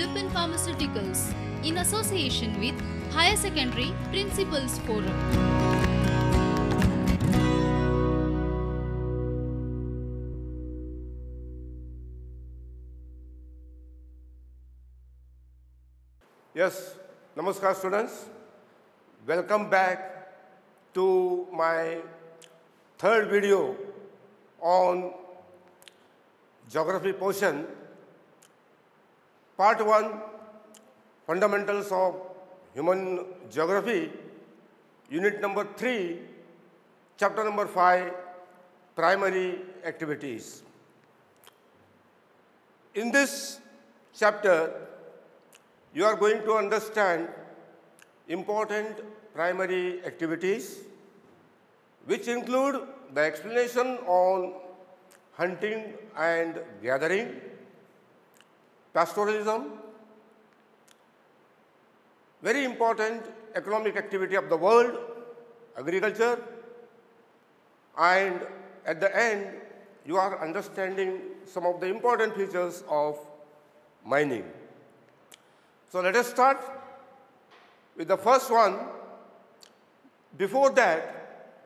Development Pharmaceuticals in association with Higher Secondary Principals Forum. Yes, Namaskar students. Welcome back to my third video on geography portion. Part 1, Fundamentals of Human Geography, Unit number 3, Chapter number 5, Primary Activities. In this chapter, you are going to understand important primary activities, which include the explanation on hunting and gathering, pastoralism, very important economic activity of the world, agriculture, and at the end, you are understanding some of the important features of mining. So let us start with the first one. Before that,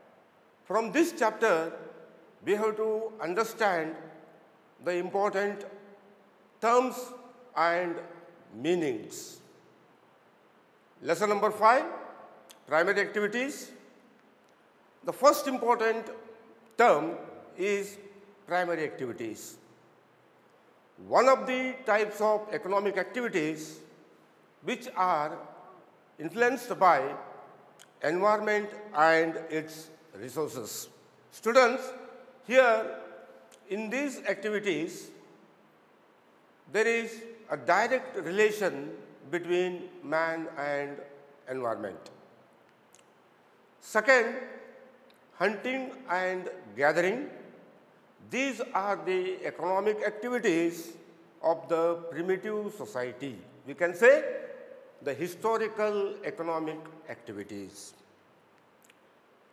from this chapter, we have to understand the important terms and meanings. Lesson number 5, primary activities. The first important term is primary activities. One of the types of economic activities which are influenced by environment and its resources. Students, here in these activities, there is a direct relation between man and environment. Second, hunting and gathering. These are the economic activities of the primitive society. We can say the historical economic activities.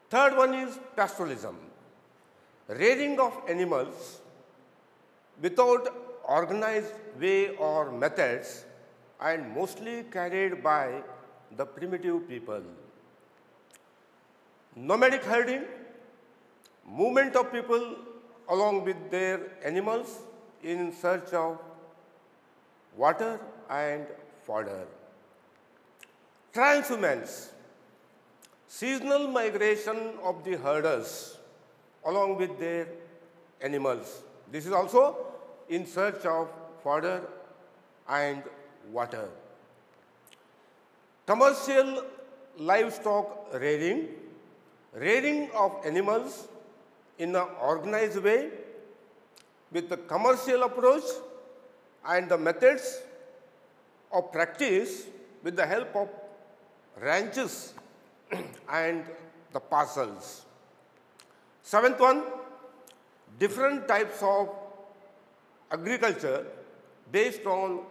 Third one is pastoralism, rearing of animals without organized way or methods and mostly carried by the primitive people. Nomadic herding, movement of people along with their animals in search of water and fodder. Transhumance, seasonal migration of the herders along with their animals. This is also in search of fodder and water. Commercial livestock rearing, rearing of animals in an organized way with the commercial approach and the methods of practice with the help of ranches and the parcels. Seventh one, different types of agriculture based on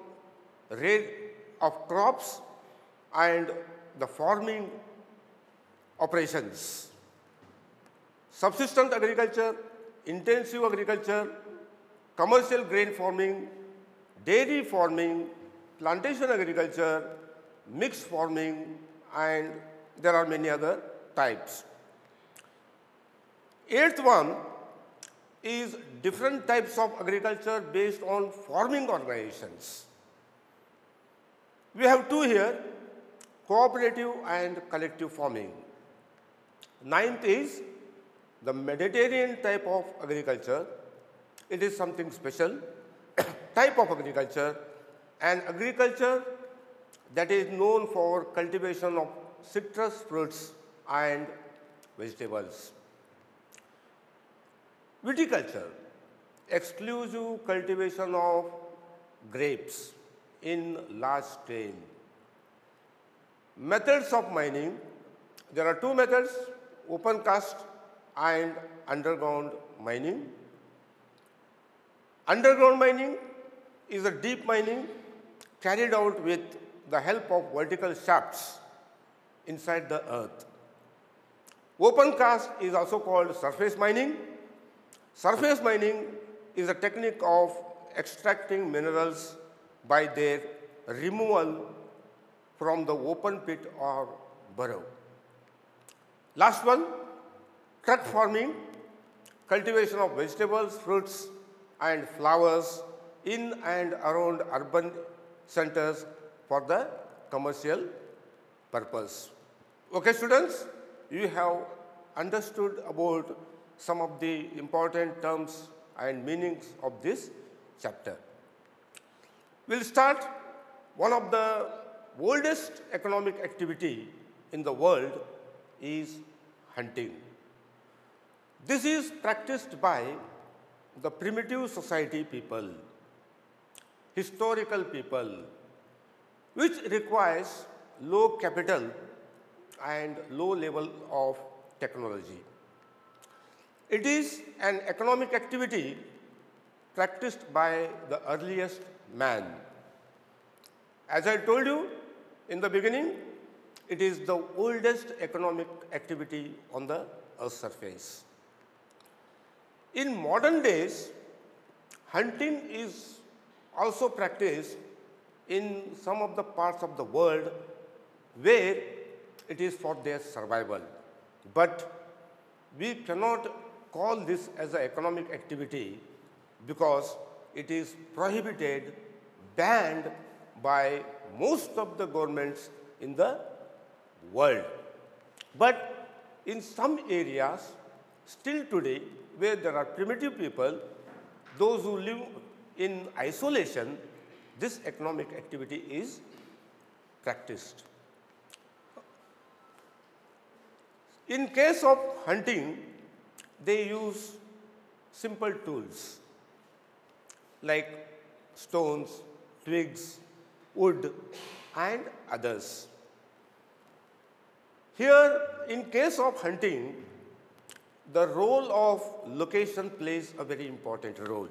rate of crops and the farming operations. Subsistence agriculture, intensive agriculture, commercial grain farming, dairy farming, plantation agriculture, mixed farming, and there are many other types. Eighth one is different types of agriculture based on farming organizations. We have two here, cooperative and collective farming. Ninth is the Mediterranean type of agriculture. It is something special type of agriculture, and agriculture that is known for cultivation of citrus fruits and vegetables. Viticulture, exclusive cultivation of grapes in large scale. Methods of mining, there are two methods, open cast and underground mining. Underground mining is a deep mining carried out with the help of vertical shafts inside the earth. Open cast is also called surface mining. Surface mining is a technique of extracting minerals by their removal from the open pit or burrow. Last one, truck farming, cultivation of vegetables, fruits and flowers in and around urban centers for the commercial purpose. Okay, students, you have understood about some of the important terms and meanings of this chapter. We'll start one of the oldest economic activity in the world is hunting. This is practiced by the primitive society people, historical people, which requires low capital and low level of technology. It is an economic activity practiced by the earliest man. As I told you in the beginning, it is the oldest economic activity on the Earth's surface. In modern days, hunting is also practiced in some of the parts of the world where it is for their survival. But we cannot call this as an economic activity because it is prohibited, banned by most of the governments in the world. But in some areas, still today, where there are primitive people, those who live in isolation, this economic activity is practiced. In case of hunting, they use simple tools like stones, twigs, wood and others. Here, in case of hunting, the role of location plays a very important role.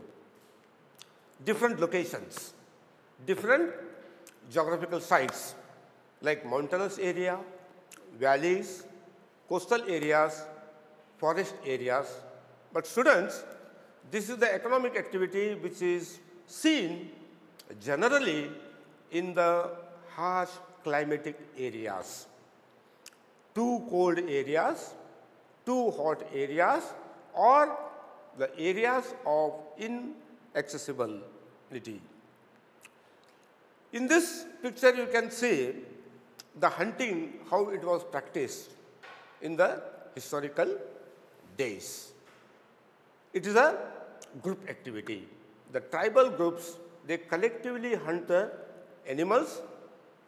Different locations, different geographical sites like mountainous area, valleys, coastal areas, forest areas. But students, this is the economic activity which is seen generally in the harsh climatic areas, too cold areas, too hot areas, or the areas of inaccessibility. In this picture, you can see the hunting, how it was practiced in the historical days. It is a group activity. The tribal groups, they collectively hunt the animals.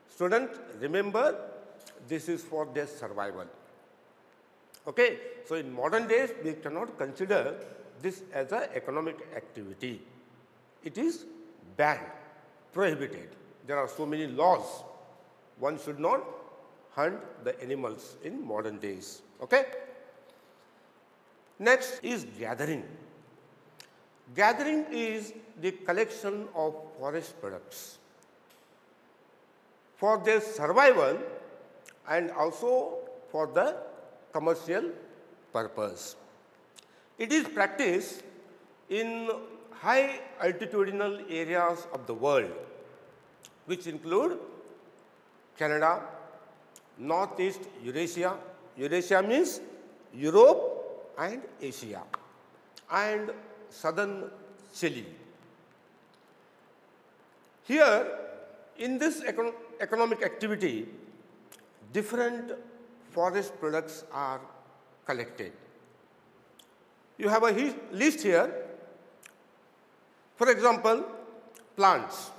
Students, remember, this is for their survival. Okay, so in modern days, we cannot consider this as an economic activity. It is banned, prohibited. There are so many laws. One should not hunt the animals in modern days. Okay? Next is gathering. Gathering is the collection of forest products for their survival and also for the commercial purpose. It is practiced in high altitudinal areas of the world, which include Canada, Northeast Eurasia. Eurasia means Europe and Asia, and southern Chile. Here, in this economic activity, different forest products are collected. You have a list here. For example, plants.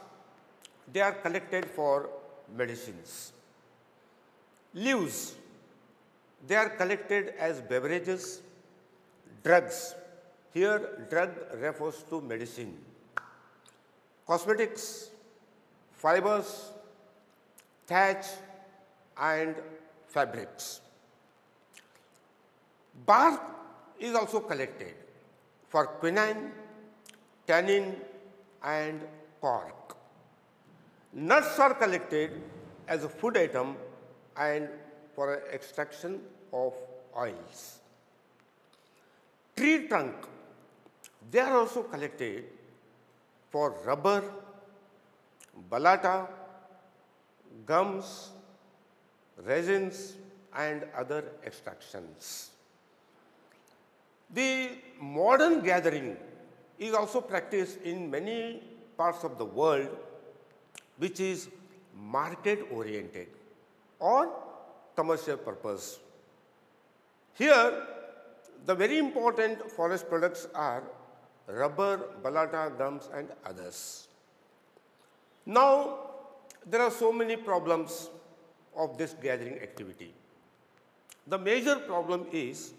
They are collected for medicines. Leaves. They are collected as beverages. Drugs. Here, drug refers to medicine. Cosmetics, fibers, thatch, and fabrics. Bark is also collected for quinine, tannin, and cork. Nuts are collected as a food item and for extraction of oils. Tree trunk, they are also collected for rubber, balata, gums, resins, and other extractions. The modern gathering is also practiced in many parts of the world, which is market oriented or commercial purpose. Here, the very important forest products are rubber, balata, gums, and others. Now, there are so many problems of this gathering activity. The major problem is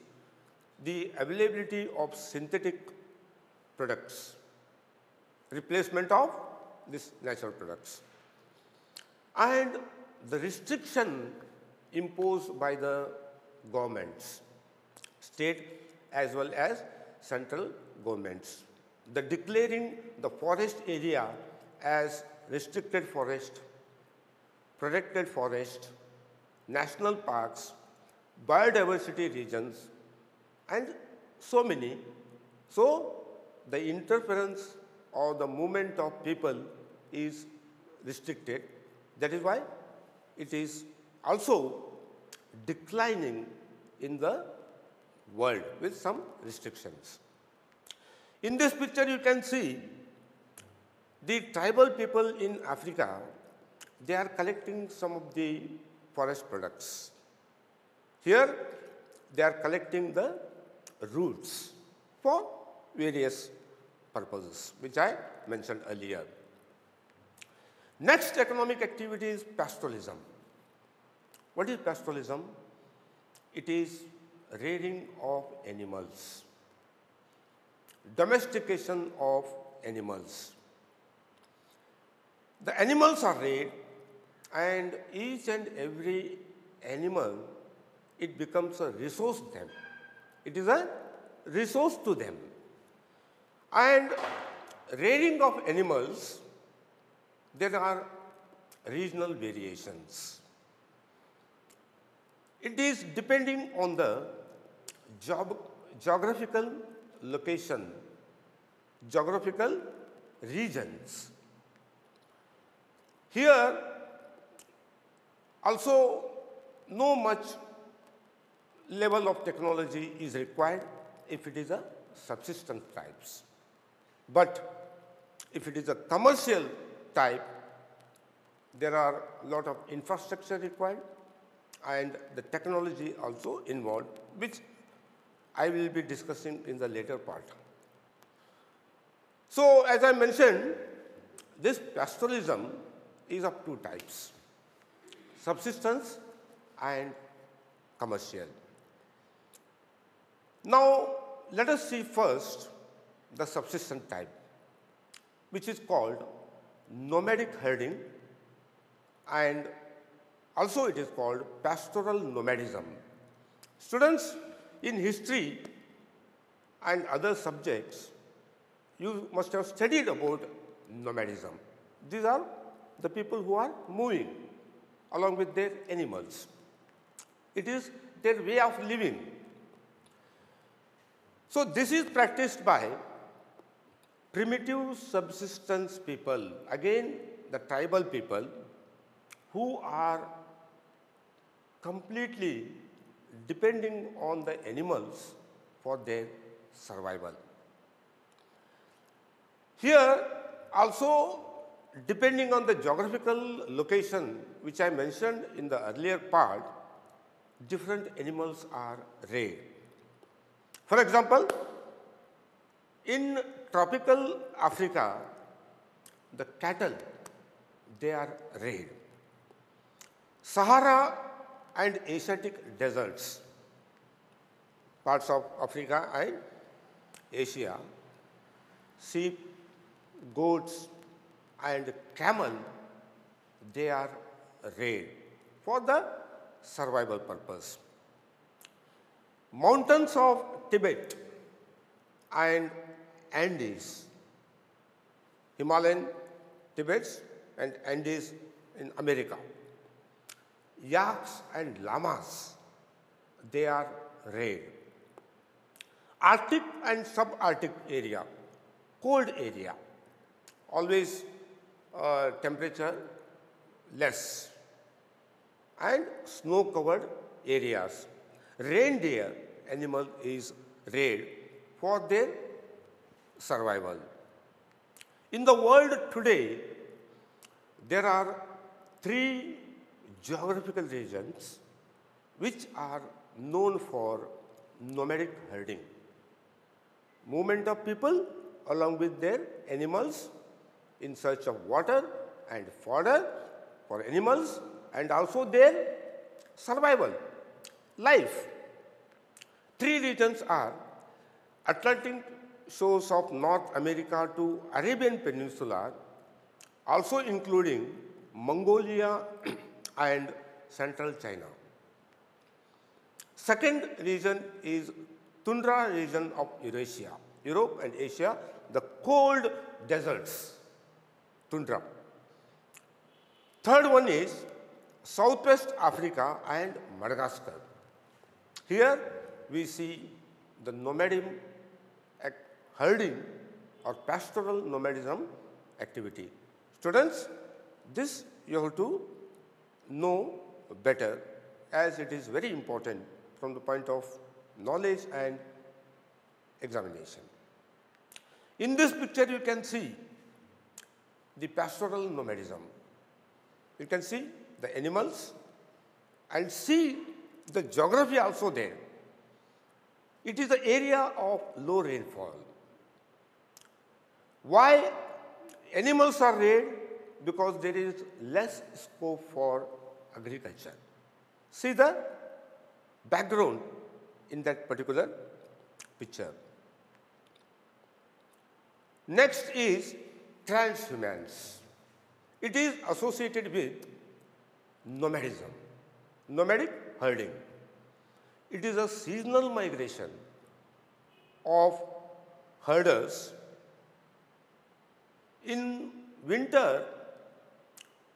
the availability of synthetic products, replacement of these natural products, and the restriction imposed by the governments, state as well as central governments. The declaring the forest area as restricted forest, protected forest, national parks, biodiversity regions, and so many. So, the interference or the movement of people is restricted. That is why it is also declining in the world with some restrictions. In this picture, you can see the tribal people in Africa, they are collecting some of the forest products. Here, they are collecting the roots for various purposes, which I mentioned earlier. Next economic activity is pastoralism. What is pastoralism? It is rearing of animals, domestication of animals. The animals are reared, and each and every animal, it becomes a resource to them. It is a resource to them. And rearing of animals, there are regional variations. It is depending on the geographical location, geographical regions. Here, also, no much level of technology is required if it is a subsistence types. But if it is a commercial type, there are a lot of infrastructure required and the technology also involved, which I will be discussing in the later part. So, as I mentioned, this pastoralism is of two types, subsistence and commercial. Now, let us see first the subsistence type, which is called nomadic herding, and also it is called pastoral nomadism. Students, in history and other subjects, you must have studied about nomadism. These are the people who are moving along with their animals. It is their way of living. So, this is practiced by primitive subsistence people, again the tribal people, who are completely depending on the animals for their survival. Here also, depending on the geographical location which I mentioned in the earlier part, different animals are reared. For example, in tropical Africa, the cattle, they are reared. Sahara and Asiatic deserts, parts of Africa and Asia, sheep, goats, and camel, they are reared for the survival purpose. Mountains of Tibet and Andes, Himalayan Tibets and Andes in America, yaks and llamas, they are reared. Arctic and subarctic area, cold area, always temperature less and snow-covered areas. Reindeer animal is reared for their survival. In the world today, there are 3 geographical regions which are known for nomadic herding. Movement of people along with their animals in search of water and fodder for animals and also their survival, life. 3 regions are Atlantic shores of North America to Arabian Peninsula, also including Mongolia and central China. Second region is tundra region of Eurasia, Europe and Asia, the cold deserts, tundra. Third one is Southwest Africa and Madagascar. Here we see the nomadic herding or pastoral nomadism activity. Students, this you have to know better as it is very important from the point of knowledge and examination. In this picture you can see the pastoral nomadism. You can see the animals and see the geography also there. It is the area of low rainfall. Why animals are reared? Because there is less scope for agriculture. See the background in that particular picture. Next is transhumance. It is associated with nomadism, nomadic herding. It is a seasonal migration of herders. In winter,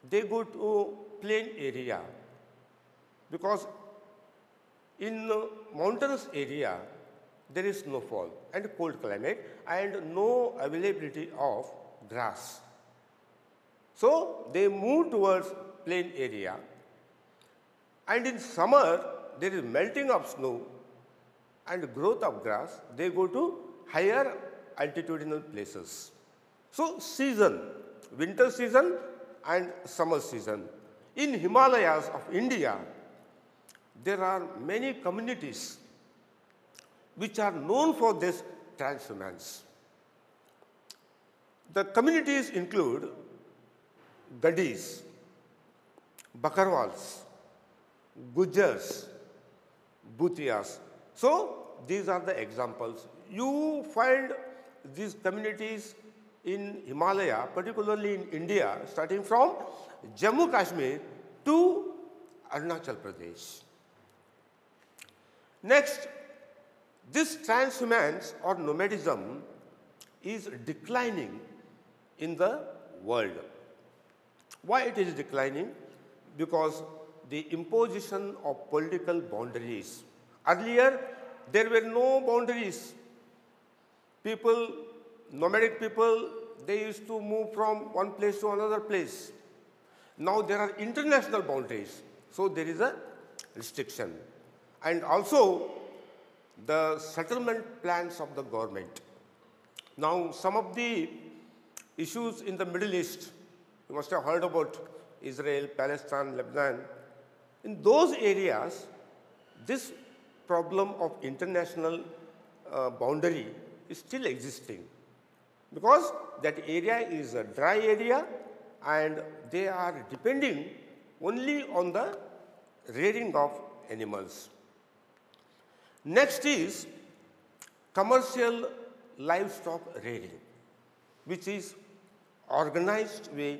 they go to plain area because in mountainous area there is snowfall and cold climate and no availability of grass. So they move towards plain area, and in summer there is melting of snow and growth of grass. They go to higher altitudinal places. So season, winter season and summer season. In Himalayas of India, there are many communities which are known for this transhumance. The communities include Gadis, Bakarwals, Gujars, Bhutias. So these are the examples. You find these communities in Himalaya, particularly in India, starting from Jammu Kashmir to Arunachal Pradesh. Next, this transhumance or nomadism is declining in the world. Why it is declining? Because the imposition of political boundaries. Earlier, there were no boundaries. People, nomadic people, they used to move from one place to another place. Now there are international boundaries, so there is a restriction. And also the settlement plans of the government. Now some of the issues in the Middle East, you must have heard about Israel, Palestine, Lebanon. In those areas, this problem of international boundary is still existing because that area is a dry area and they are depending only on the rearing of animals. Next is commercial livestock rearing, which is organized way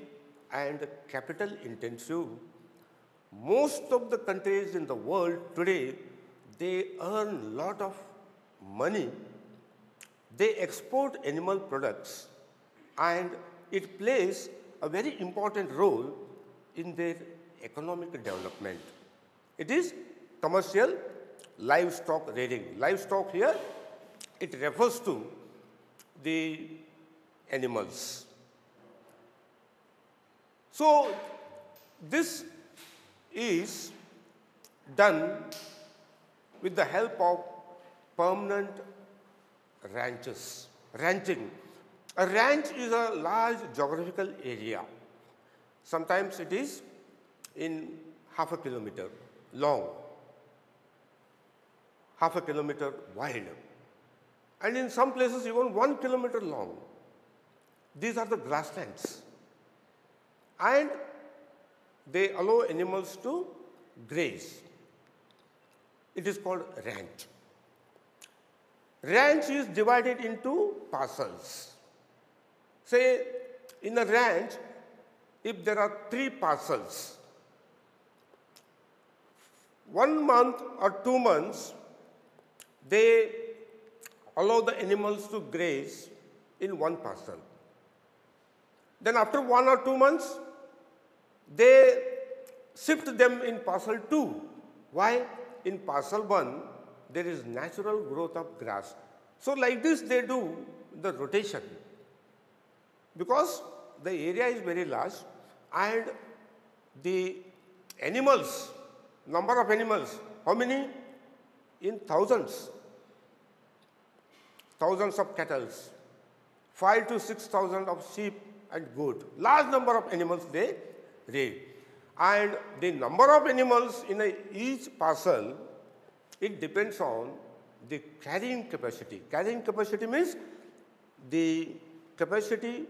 and capital intensive. Most of the countries in the world today, they earn lot of money. They export animal products and it plays a very important role in their economic development. It is commercial livestock rearing. Livestock here, it refers to the animals. So this is done with the help of permanent ranching. A ranch is a large geographical area. Sometimes it is in half a kilometer long, half a kilometer wide, and in some places even 1 kilometer long. These are the grasslands, and they allow animals to graze. It is called ranch. Ranch is divided into parcels. Say, in a ranch, if there are 3 parcels, 1 month or 2 months, they allow the animals to graze in 1 parcel. Then after 1 or 2 months, they shift them in parcel 2. Why? In parcel 1, there is natural growth of grass. So like this, they do the rotation. Because the area is very large and the animals, number of animals, how many? In thousands. Thousands of cattle, 5,000 to 6,000 of sheep and goat. Large number of animals they raise. And the number of animals in each parcel, it depends on the carrying capacity. Carrying capacity means the capacity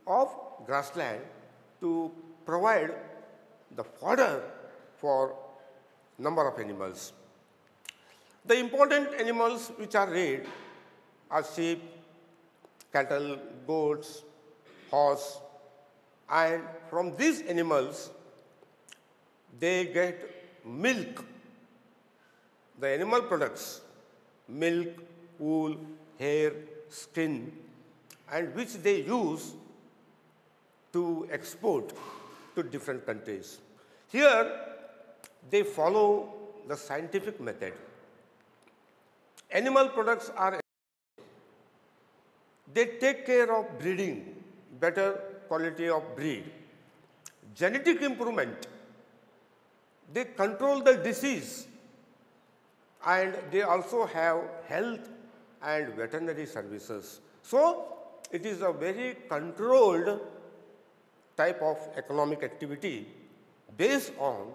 of grassland to provide the fodder for number of animals. The important animals which are raised are sheep, cattle, goats, horse, and from these animals, they get milk, the animal products, milk, wool, hair, skin, and which they use to export to different countries. Here, they follow the scientific method. Animal products are, they take care of breeding, better quality of breed, genetic improvement, they control the disease, and they also have health and veterinary services. So, it is a very controlled type of economic activity based on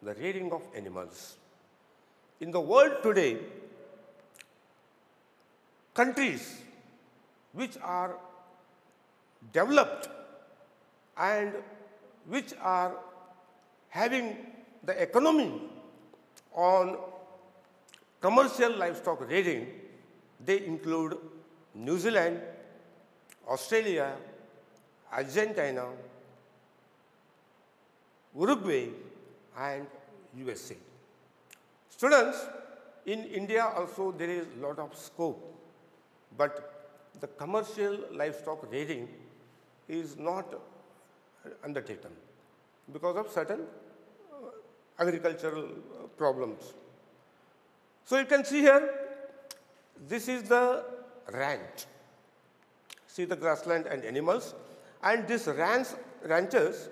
the rearing of animals. In the world today, countries which are developed and which are having the economy on commercial livestock rearing, they include New Zealand, Australia, Argentina, Uruguay, and USA. Students, in India also there is a lot of scope, but the commercial livestock rearing is not undertaken because of certain agricultural problems. So you can see here, this is the ranch. See the grassland and animals, and these ranches,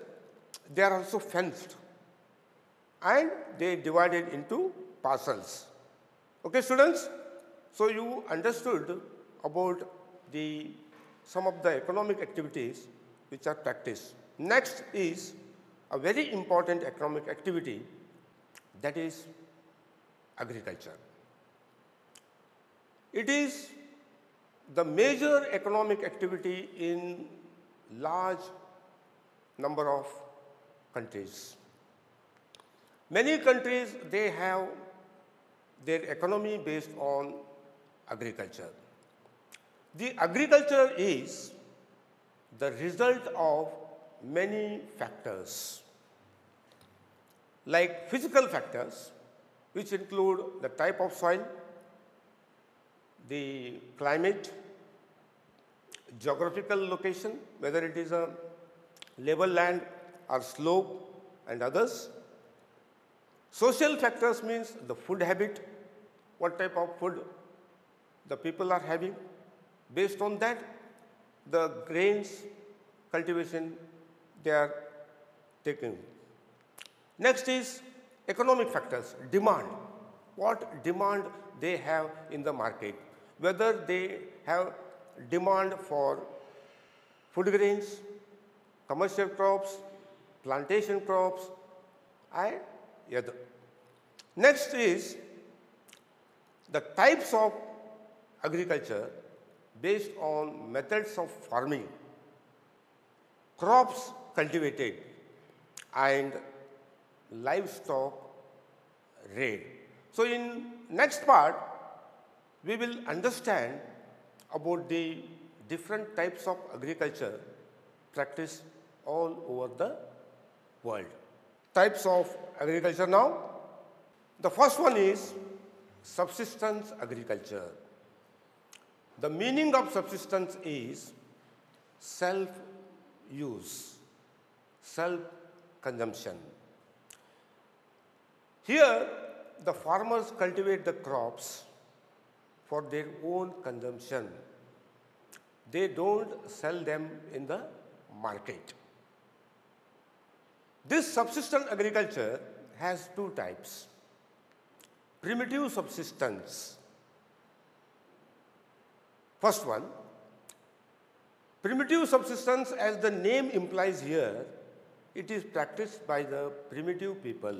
they are also fenced, and they divided into parcels. Okay, students? So you understood about some of the economic activities which are practiced. Next is a very important economic activity, that is agriculture. It is the major economic activity in large number of countries. Many countries, they have their economy based on agriculture. The agriculture is the result of many factors, like physical factors, which include the type of soil, the climate, geographical location, whether it is a level land or slope and others. Social factors means the food habit, what type of food the people are having. Based on that, the grains cultivation they are taking. Next is economic factors, demand. What demand they have in the market, whether they have demand for food grains, commercial crops, plantation crops, and other. Next is the types of agriculture based on methods of farming, crops cultivated, and livestock reared. So in next part, we will understand about the different types of agriculture practiced all over the world. Types of agriculture now. The first one is subsistence agriculture. The meaning of subsistence is self-use, self-consumption. Here, the farmers cultivate the crops for their own consumption. They don't sell them in the market. This subsistence agriculture has two types. Primitive subsistence. First one, primitive subsistence, as the name implies here, it is practiced by the primitive people,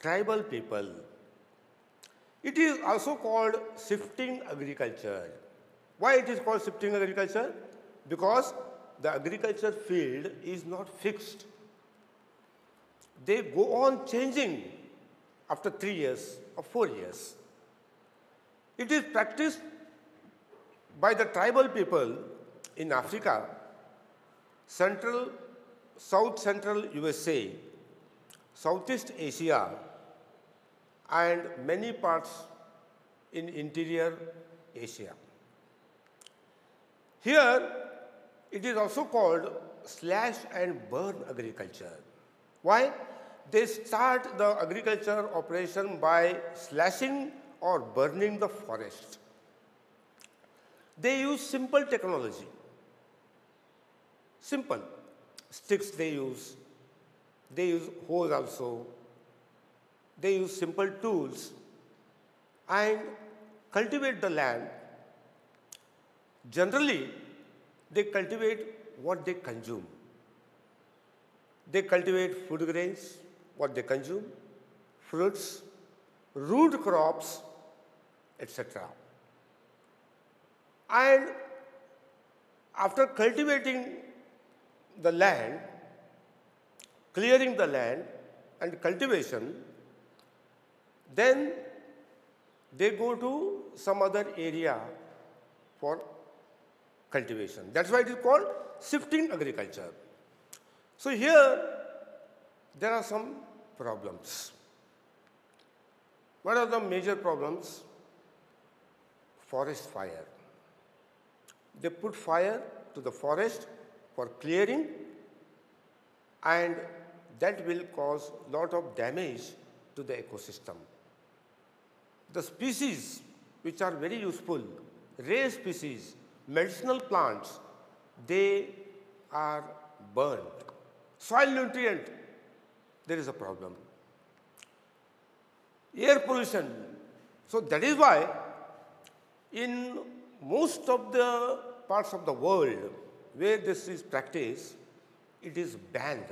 tribal people. It is also called shifting agriculture. Why it is called shifting agriculture? Because the agriculture field is not fixed. They go on changing after 3 years or 4 years. It is practiced by the tribal people in Africa, South Central USA, Southeast Asia, and many parts in interior Asia. Here, it is also called slash and burn agriculture. Why? They start the agriculture operation by slashing or burning the forest. They use simple technology. Simple. Sticks they use hoes also. They use simple tools and cultivate the land. Generally, they cultivate what they consume. They cultivate food grains, what they consume, fruits, root crops, etc. And after cultivating the land, clearing the land and cultivation, then they go to some other area for cultivation. That's why it is called shifting agriculture. So here, there are some problems. What are the major problems? Forest fire. They put fire to the forest for clearing, and that will cause a lot of damage to the ecosystem. The species which are very useful, rare species, medicinal plants, they are burned. Soil nutrient, there is a problem. Air pollution. So that is why in most of the parts of the world where this is practiced, it is banned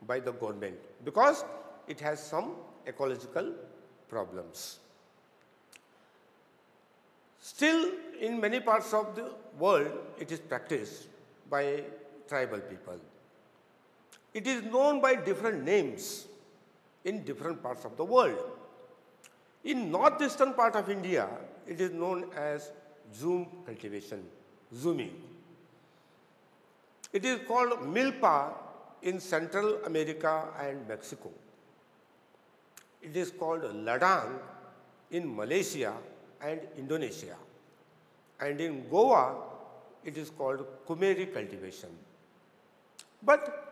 by the government because it has some ecological problems. Still, in many parts of the world, it is practiced by tribal people. It is known by different names in different parts of the world. In northeastern part of India, it is known as zoom cultivation, zooming. It is called milpa in Central America and Mexico. It is called ladang in Malaysia and Indonesia. And in Goa, it is called kumeri cultivation. But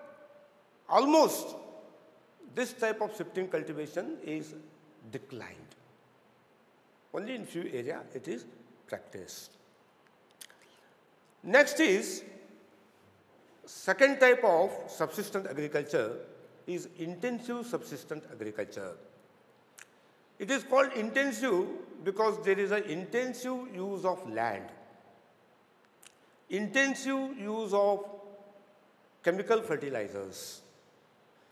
almost this type of shifting cultivation is declined. Only in few areas it is practiced. Next is second type of subsistence agriculture is intensive subsistence agriculture. It is called intensive because there is an intensive use of land, intensive use of chemical fertilizers,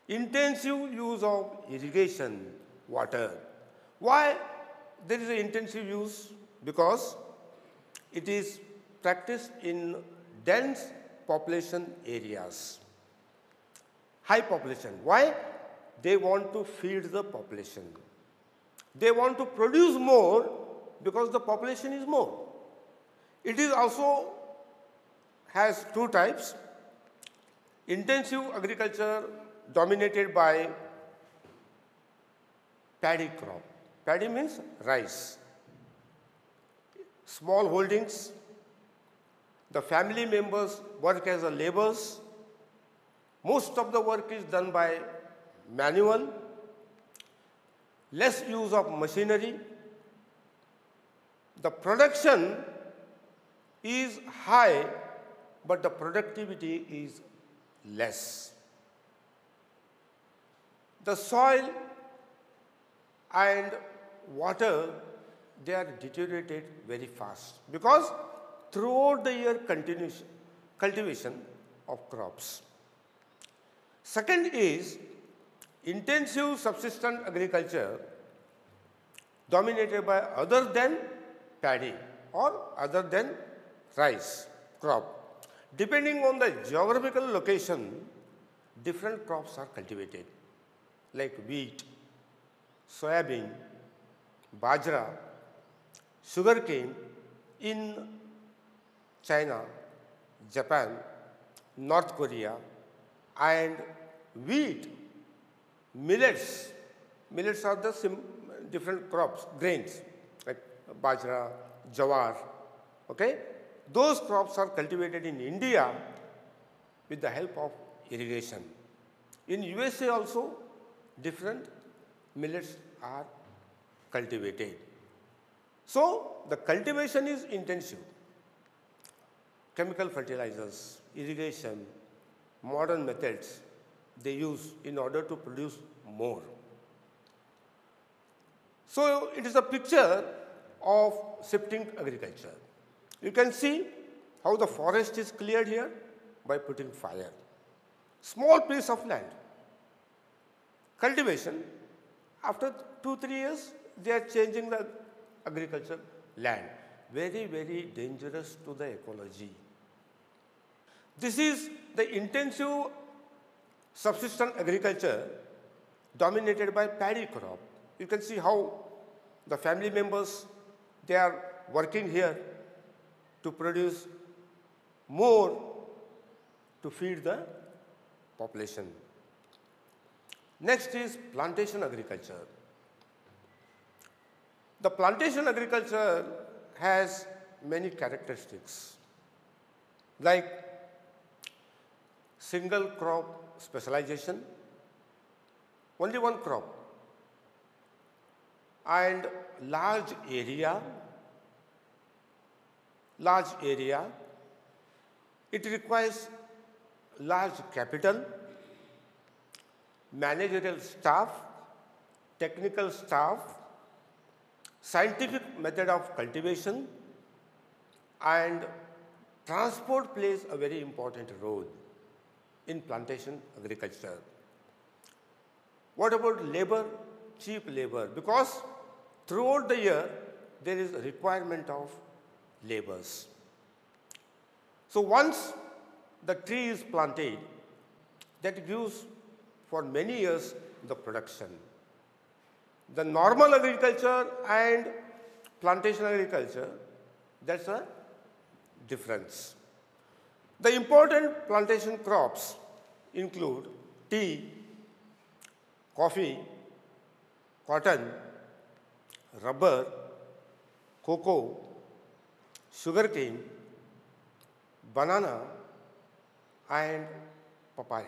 intensive use of irrigation, water. Why there is an intensive use? Because it is practiced in dense population areas, high population. Why? They want to feed the population. They want to produce more because the population is more. It is also has two types. Intensive agriculture dominated by paddy crop. Paddy means rice. Small holdings. The family members work as a laborers. Most of the work is done by manual. Less use of machinery. The production is high, but the productivity is less. The soil and water, they are deteriorated very fast because throughout the year cultivation of crops. Second is intensive subsistence agriculture dominated by other than paddy or other than rice crop. Depending on the geographical location, different crops are cultivated like wheat, soybean, bajra, sugarcane in China, Japan, North Korea, and wheat, millets. Millets are the different crops, grains like bajra, jawar. Okay? Those crops are cultivated in India with the help of irrigation. In USA also, different millets are cultivated. So, the cultivation is intensive. Chemical fertilizers, irrigation, modern methods they use in order to produce more. So, it is a picture of shifting agriculture. You can see how the forest is cleared here by putting fire. Small piece of land. Cultivation, after 2-3 years, they are changing the agriculture land. Very, very dangerous to the ecology. This is the intensive subsistence agriculture dominated by paddy crop. You can see how the family members, they are working here to produce more to feed the population. Next is plantation agriculture. The plantation agriculture has many characteristics like single crop specialization, only one crop, and large area. It requires large capital, managerial staff, technical staff, scientific method of cultivation, and transport plays a very important role in plantation agriculture. What about labor? Cheap labor, because throughout the year there is a requirement of laborers. So once the tree is planted, that gives for many years the production. The normal agriculture and plantation agriculture, that's a difference. The important plantation crops include tea, coffee, cotton, rubber, cocoa, sugarcane, banana, and papaya.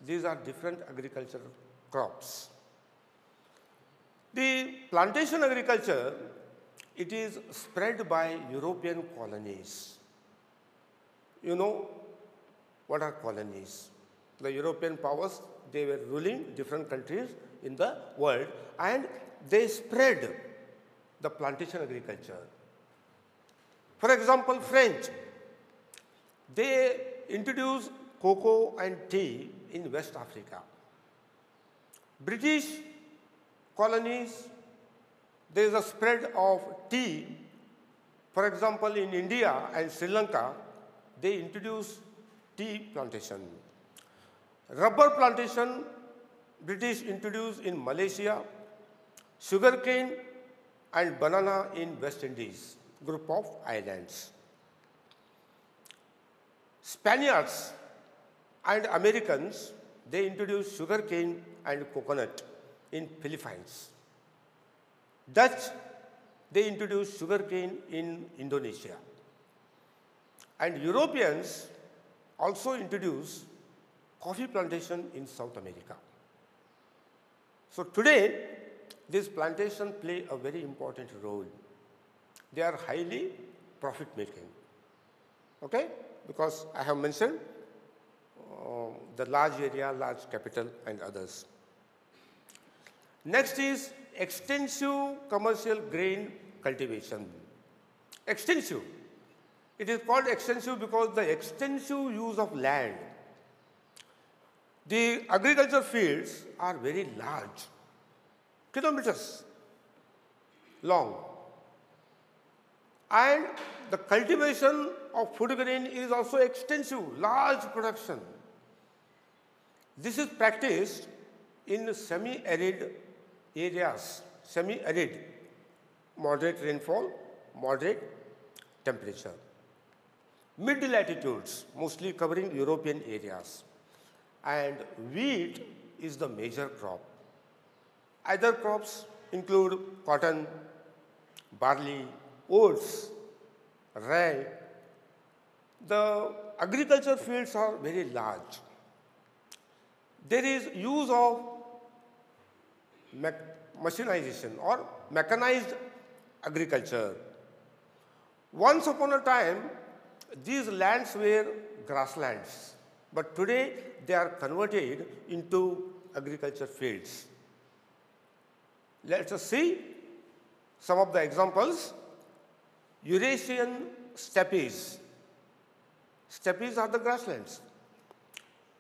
These are different agricultural crops. The plantation agriculture, it is spread by European colonies. You know what are colonies? The European powers, they were ruling different countries in the world, and they spread the plantation agriculture. For example, French, they introduced cocoa and tea in West Africa. British colonies, there is a spread of tea. For example, in India and Sri Lanka, they introduced tea plantation. Rubber plantation, British introduced in Malaysia, sugarcane and banana in West Indies, group of islands. Spaniards and Americans, they introduced sugarcane and coconut in Philippines. Dutch, they introduced sugarcane in Indonesia. And Europeans also introduced coffee plantation in South America. So today, these plantations play a very important role. They are highly profit-making, okay? Because I have mentioned the large area, large capital, and others. Next is extensive commercial grain cultivation. Extensive. It is called extensive because the extensive use of land. The agriculture fields are very large, kilometers long. And the cultivation of food grain is also extensive, large production. This is practiced in semi-arid areas, semi-arid, moderate rainfall, moderate temperature. Mid-latitudes, mostly covering European areas. And wheat is the major crop. Other crops include cotton, barley, oats, rye. The agriculture fields are very large. There is use of machinization or mechanized agriculture. Once upon a time, these lands were grasslands, but today they are converted into agriculture fields. Let us see some of the examples. Eurasian steppes. Steppes are the grasslands.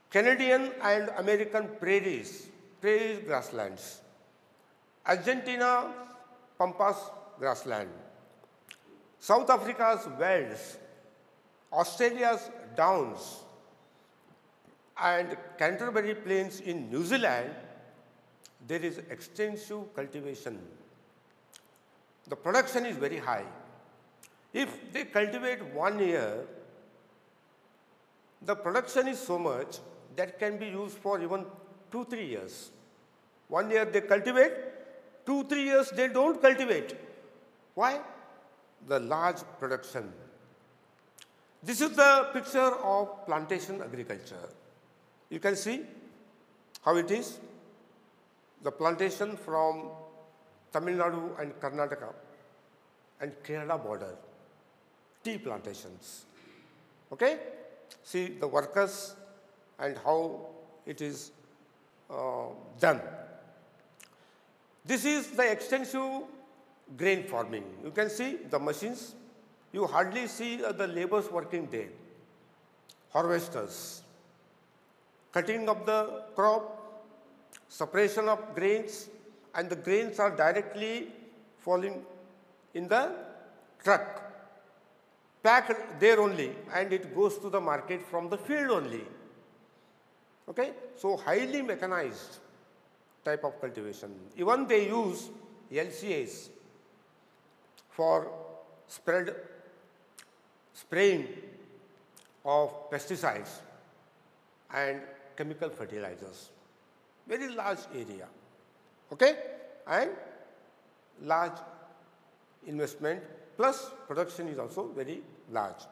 Canadian and American prairies, prairie grasslands. Argentina, Pampas grassland. South Africa's velds. Australia's downs. And Canterbury Plains in New Zealand, there is extensive cultivation. The production is very high. If they cultivate 1 year, the production is so much that can be used for even 2-3 years. 1 year they cultivate, 2-3 years they don't cultivate. Why? The large production. This is the picture of plantation agriculture. You can see how it is. The plantation from Tamil Nadu and Karnataka and Kerala border, tea plantations. Okay? See the workers and how it is done. This is the extensive grain farming. You can see the machines. You hardly see the laborers working there. Harvesters, cutting of the crop, separation of grains, and the grains are directly falling in the truck, packed there only, and it goes to the market from the field only. Okay? So highly mechanized type of cultivation. Even they use LCAs for spraying of pesticides and chemical fertilizers. Very large area. Okay? And large investment plus production is also very large.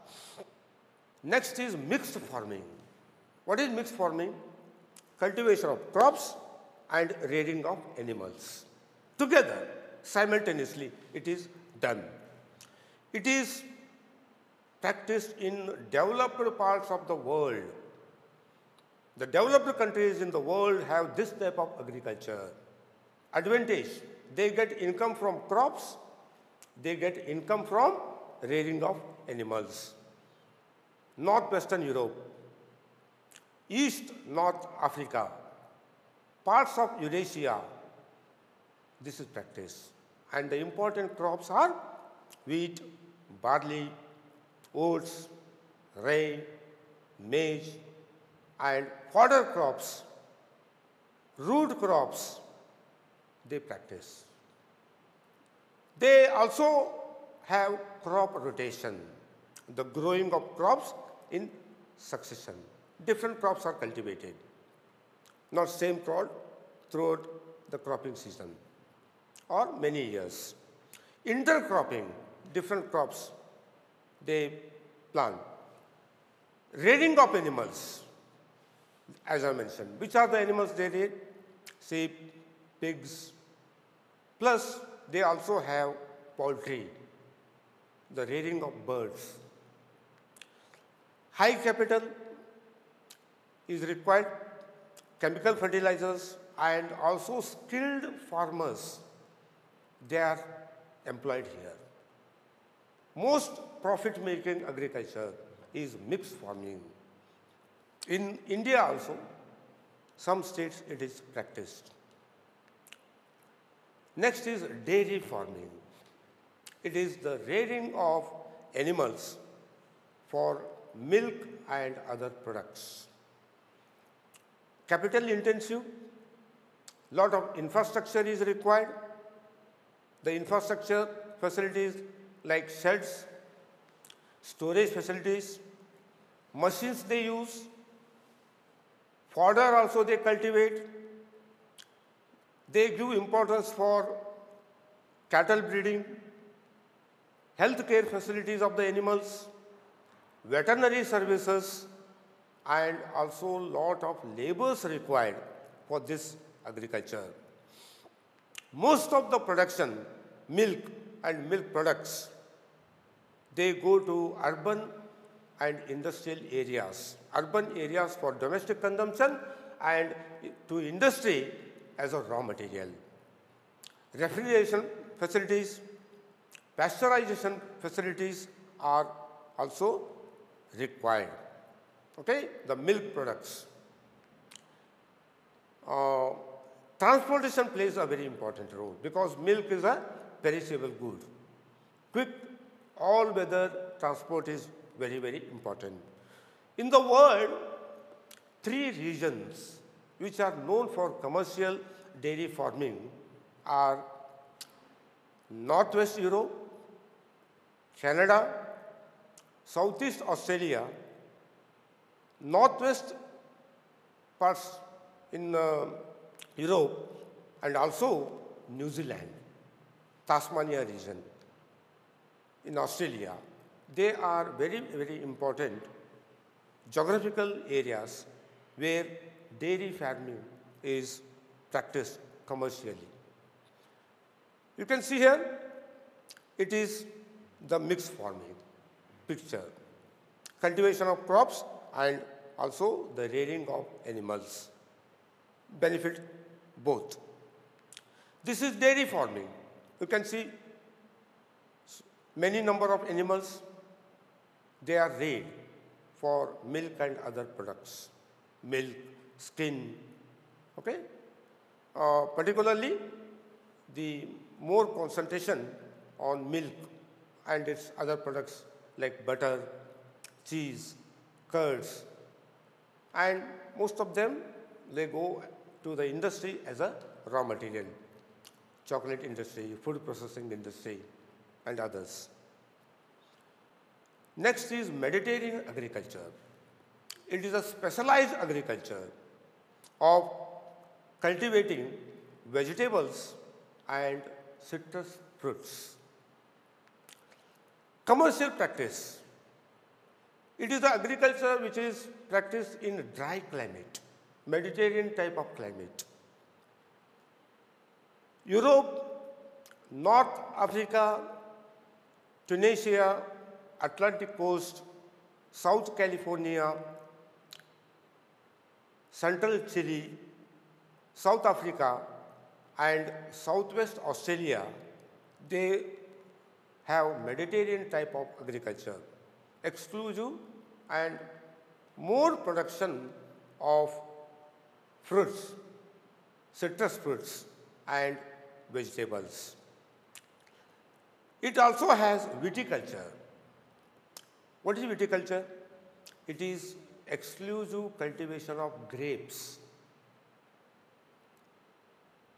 Next is mixed farming. What is mixed farming? Cultivation of crops and rearing of animals. Together, simultaneously, it is done. It is practiced in developed parts of the world. The developed countries in the world have this type of agriculture. Advantage, they get income from crops, they get income from rearing of animals. Northwestern Europe, East North Africa, parts of Eurasia, this is practice. And the important crops are wheat, barley, oats, rye, maize, and fodder crops, root crops, they practice. They also have crop rotation, the growing of crops in succession. Different crops are cultivated, not same crop throughout the cropping season or many years. Intercropping, different crops they plant. Rearing of animals, as I mentioned. Which are the animals they rear? Sheep, pigs, plus they also have poultry, the rearing of birds. High capital is required, chemical fertilizers, and also skilled farmers, they are employed here. Most profit-making agriculture is mixed farming. In India also, some states it is practiced. Next is dairy farming. It is the rearing of animals for milk and other products. Capital intensive, lot of infrastructure is required. The infrastructure facilities like sheds, storage facilities, machines they use, fodder also they cultivate. They give importance for cattle breeding, health care facilities of the animals, veterinary services, and also lot of labors required for this agriculture. Most of the production, milk and milk products, they go to urban and industrial areas. Urban areas for domestic consumption and to industry as a raw material. Refrigeration facilities, pasteurization facilities are also required. Okay, the milk products. Transportation plays a very important role because milk is a perishable good. Quick, all-weather transport is very, very important. In the world, 3 regions which are known for commercial dairy farming are Northwest Europe, Canada, Southeast Australia, Northwest parts in Europe, and also New Zealand, Tasmania region in Australia. They are very, very important geographical areas where dairy farming is practiced commercially. You can see here, it is the mixed farming picture. Cultivation of crops and also the rearing of animals. Benefit both. This is dairy farming. You can see many number of animals, they are reared for milk and other products. Milk, skin, okay? Particularly, the more concentration on milk and its other products like butter, cheese, curds, and most of them, they go to the industry as a raw material, chocolate industry, food processing industry, and others. Next is Mediterranean agriculture. It is a specialized agriculture of cultivating vegetables and citrus fruits. Commercial practice. It is the agriculture which is practiced in dry climate, Mediterranean type of climate. Europe, North Africa, Tunisia, Atlantic coast, South California, Central Chile, South Africa, and Southwest Australia, they have Mediterranean type of agriculture, exclusive and more production of fruits, citrus fruits and vegetables. It also has viticulture. What is viticulture? It is exclusive cultivation of grapes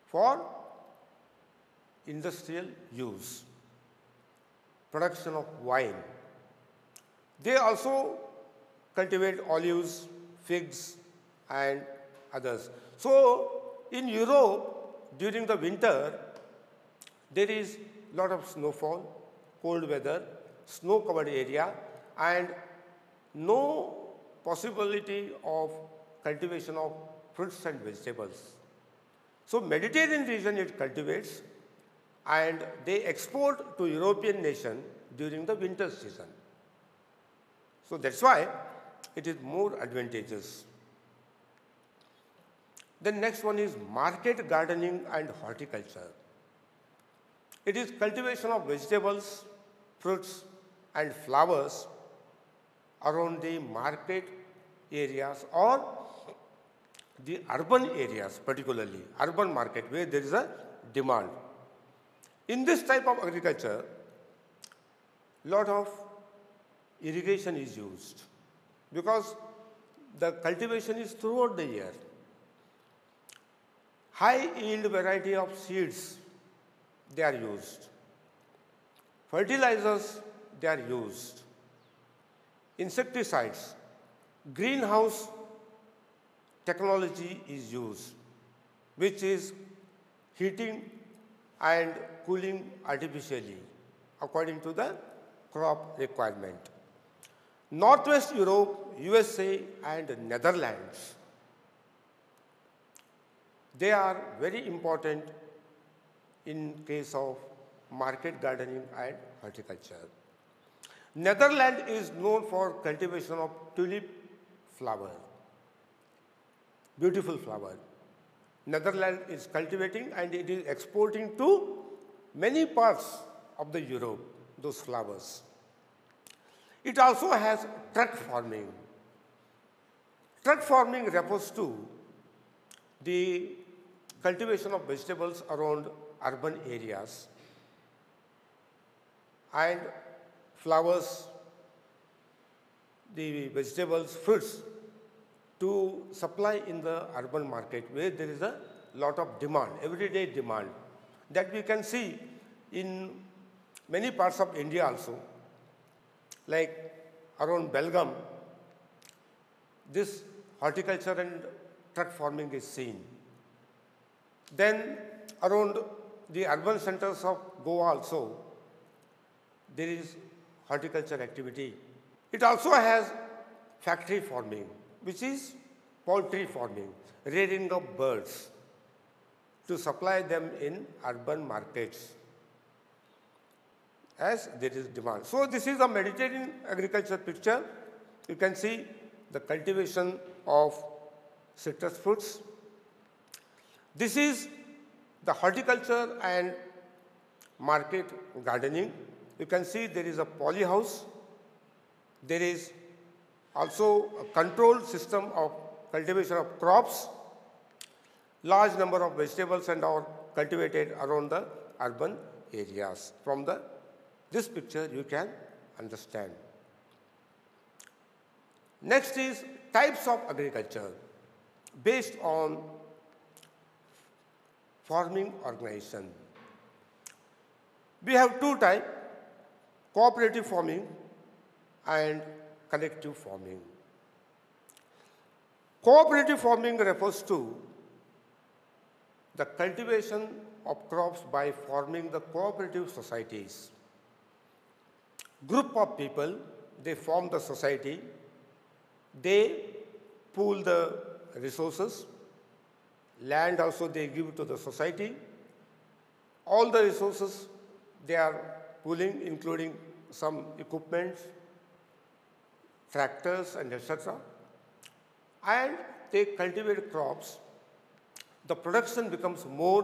for industrial use, production of wine. They also cultivate olives, figs, and others. So, in Europe, during the winter, there is lot of snowfall, cold weather, snow-covered area, and no possibility of cultivation of fruits and vegetables. So, Mediterranean region it cultivates, and they export to European nation during the winter season. So, that's why it is more advantageous. The next one is market gardening and horticulture. It is cultivation of vegetables, fruits and flowers around the market areas or the urban areas, particularly urban market where there is a demand. In this type of agriculture, lot of irrigation is used because the cultivation is throughout the year. High yield variety of seeds they are used. Fertilizers they are used. Insecticides, greenhouse technology is used, which is heating and cooling artificially according to the crop requirement. Northwest Europe, USA and Netherlands, they are very important in case of market gardening and horticulture. Netherlands is known for cultivation of tulip flower, beautiful flower. Netherlands is cultivating and it is exporting to many parts of the Europe, those flowers. It also has truck farming. Truck farming refers to the cultivation of vegetables around urban areas and flowers, the vegetables, fruits to supply in the urban market where there is a lot of demand, everyday demand that we can see in many parts of India also, like around Belgaum, this horticulture and truck farming is seen. Then around the urban centers of Goa also, there is horticulture activity. It also has factory farming, which is poultry farming, rearing of birds to supply them in urban markets as there is demand. So, this is a Mediterranean agriculture picture. You can see the cultivation of citrus fruits. This is the horticulture and market gardening. You can see there is a poly house. There is also a controlled system of cultivation of crops. Large number of vegetables and are cultivated around the urban areas. From this picture you can understand. Next is types of agriculture based on farming organization. We have two types, cooperative farming and collective farming. Cooperative farming refers to the cultivation of crops by forming the cooperative societies. Group of people, they form the society, they pool the resources, land also they give to the society. All the resources they are pooling, including some equipment, tractors and etc. And they cultivate crops, the production becomes more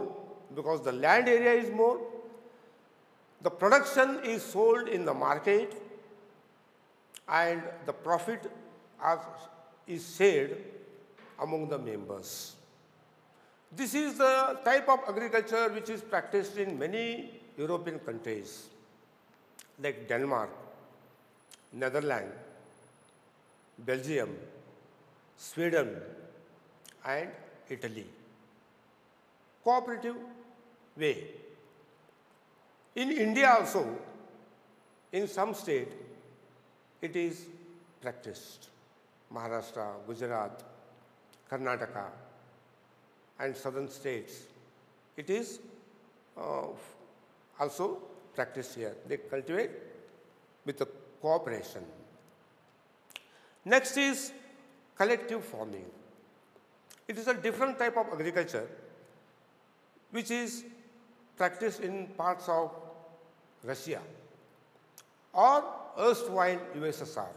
because the land area is more. The production is sold in the market and the profit is shared among the members. This is the type of agriculture which is practiced in many European countries like Denmark, Netherlands, Belgium, Sweden, and Italy. Cooperative way. In India also, in some state, it is practiced. Maharashtra, Gujarat, Karnataka, and southern states. It is also practiced here. They cultivate with a cooperation. Next is collective farming. It is a different type of agriculture which is practiced in parts of Russia or erstwhile USSR.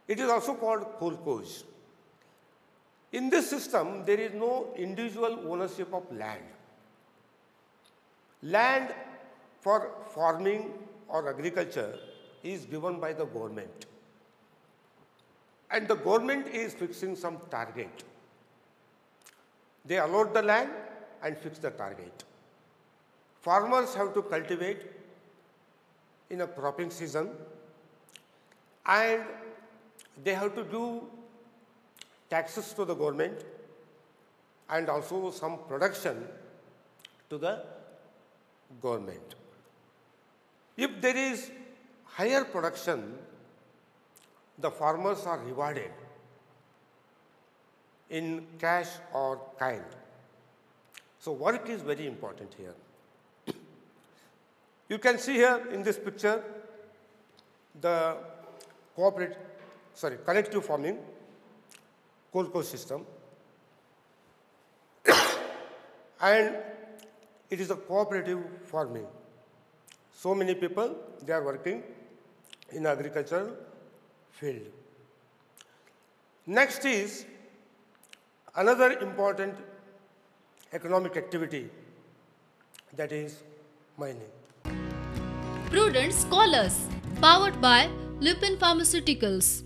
It is also called kolkhoz. In this system, there is no individual ownership of land. Land for farming or agriculture is given by the government. And the government is fixing some target. They allot the land and fix the target. Farmers have to cultivate in a cropping season and they have to do taxes to the government and also some production to the government. If there is higher production, the farmers are rewarded in cash or kind. So work is very important here. You can see here in this picture the collective farming, kolkhoz system, and it is a cooperative farming. So many people, they are working in agricultural field. Next is another important economic activity, that is mining. Prudent Scholars, powered by Lupin Pharmaceuticals.